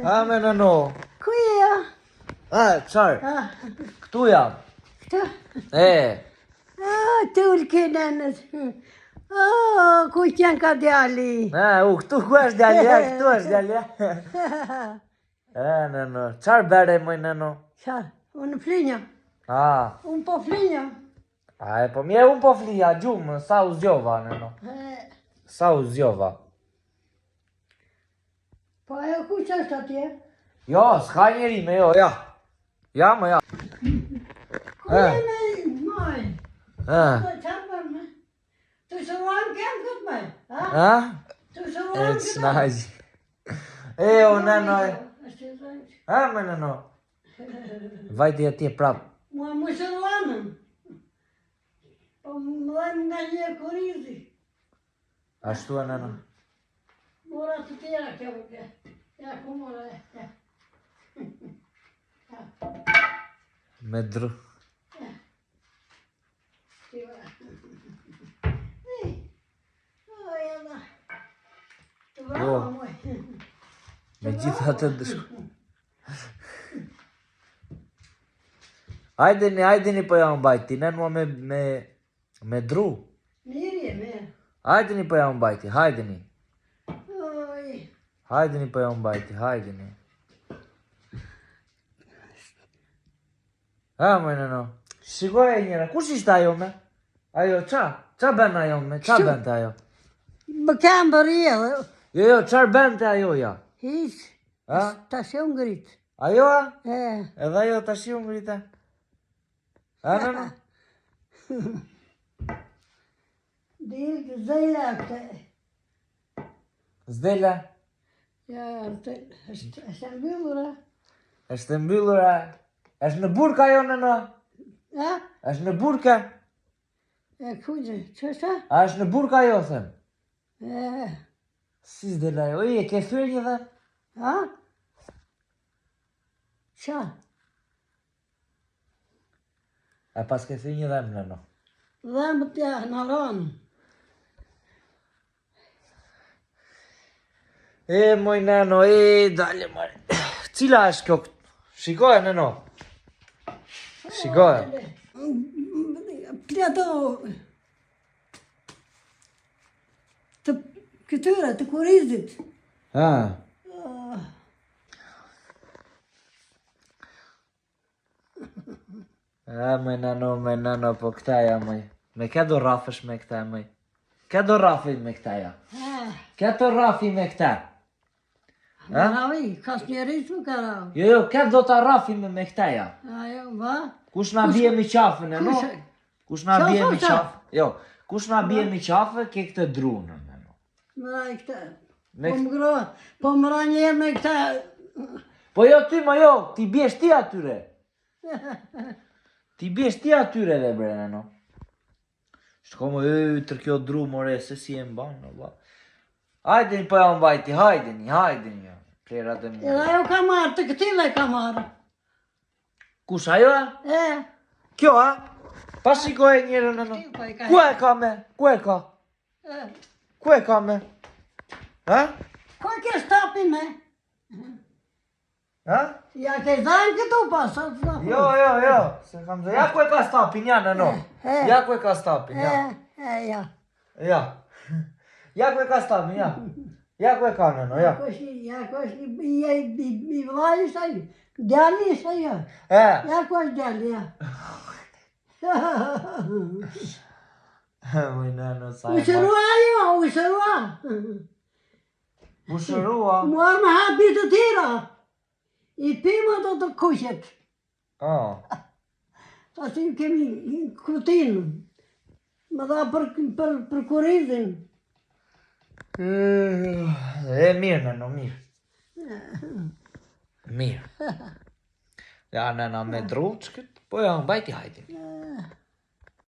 Ha me nëno. Ku je? Qarë? Këtu jam. Këtu? Të ullë nënës. Ku qenë ka djali? Këtu ku është djali, këtu është djali. Nëno, qarë bere moj nëno? Qarë? Unë flinja. Unë po flinja. Po mje unë po flinja, gjumë, sa u zjova nëno. Sa u zjova. Po ajo ku që është atje? Jo, s'ka njeri me jo, ja. Ja, më ja. Ku je me maj? Qarë bërë me? Të shëruan kemë këtë me? Të shëruan këtë? Snajzi. O, nëno. Me nëno. Vajti atje prap. Më shëruanëm. Po më dhejmë nga një kurizi. Ashtu e nëno. Mora të tjera kjo ke. Ja, ku mora e. Me dru. Bravo, moj. Me gjitha të dëshku. Hajdeni po ja mbajti, nënua me dru. Mirë, mirë. Hajdeni po ja mbajti, hajdeni. Hajdeni po ja mbajti, hajdeni. Moj nëno. Shikoj e njëra, kush ishte ajo me? Ajo, qa bënd ajo me? Qa bënd ajo? Më kemë bërë edhe. Jo, qarë bënd ajo ja? Hiq, ta shi unë ngrit. Ajo a? Edhe ajo ta shi unë ngrit e? Nëno? Dilë, zdejle akte. Zdejle? Ja, është mbyllur e. Është mbyllur e. Është në burka jo nëno? Është në burka? Kujtë, që është? A është në burka jo, them? Si zdejle ajo? E ke thyrë një dhe? Qa? A pas ke thyrë një dhe më nëno? Dhe më tja, në ronë. Moj nëno, dale mare. Cila është kjo? Shikoj nëno. Shikoj. Pleto të këtyre, të kurizit. Me nëno, po këta ja moj. Me ke do rafësh me këta moj. Ke do rafi me këta ja. Ke do rafi me këta. Ravi, kas njerit më ka ravi. Jo, ke do ta rafi me këta ja. Ajo, va? Kush na bje mi qafën e no? Kush na bje mi qafë? Jo, kush na bje mi qafë, ke këtë drunë në no. Mëra i këta. Po mëra njerë me këta. Po jo ty, ma jo, ti bjesh ti atyre. Ti bjesh ti atyre dhe bre në no. Shko më tër kjo dru more, se si e mbanë, no. Hajdeni po ja mbajti, hajdeni. Plera dhe mua. Edhe ajo ka marrë, të këtile ka marrë. Kush ajo a? Kjo a? Pa shikoj njërë në në. Ku e ka me? Ku e ka? Ku e ka me? Ku e ke stapi me? Ja ke zajnë këtu pas. Jo. Se kam zë. Ja ku e ka stapin, ja në no. Ja ku e ka stapin, ja. Ja. Ja ku e ka stapin, ja. Ja ku e ka në no, ja. Ja ku është i vlaj ishtë ajo. Djalli ishtë ajo. Ja ku është djalli, ja. Mëj nëno, sa e ma. Ushërua jo, ushërua. Ushërua? Muar me hapi të tira. I pima do të kushet. Ta si kemi kutinë. Më dha për kurizin. Mirë nëno, mirë. Mirë. Ja nëna me dru, po ja mbajti hajti.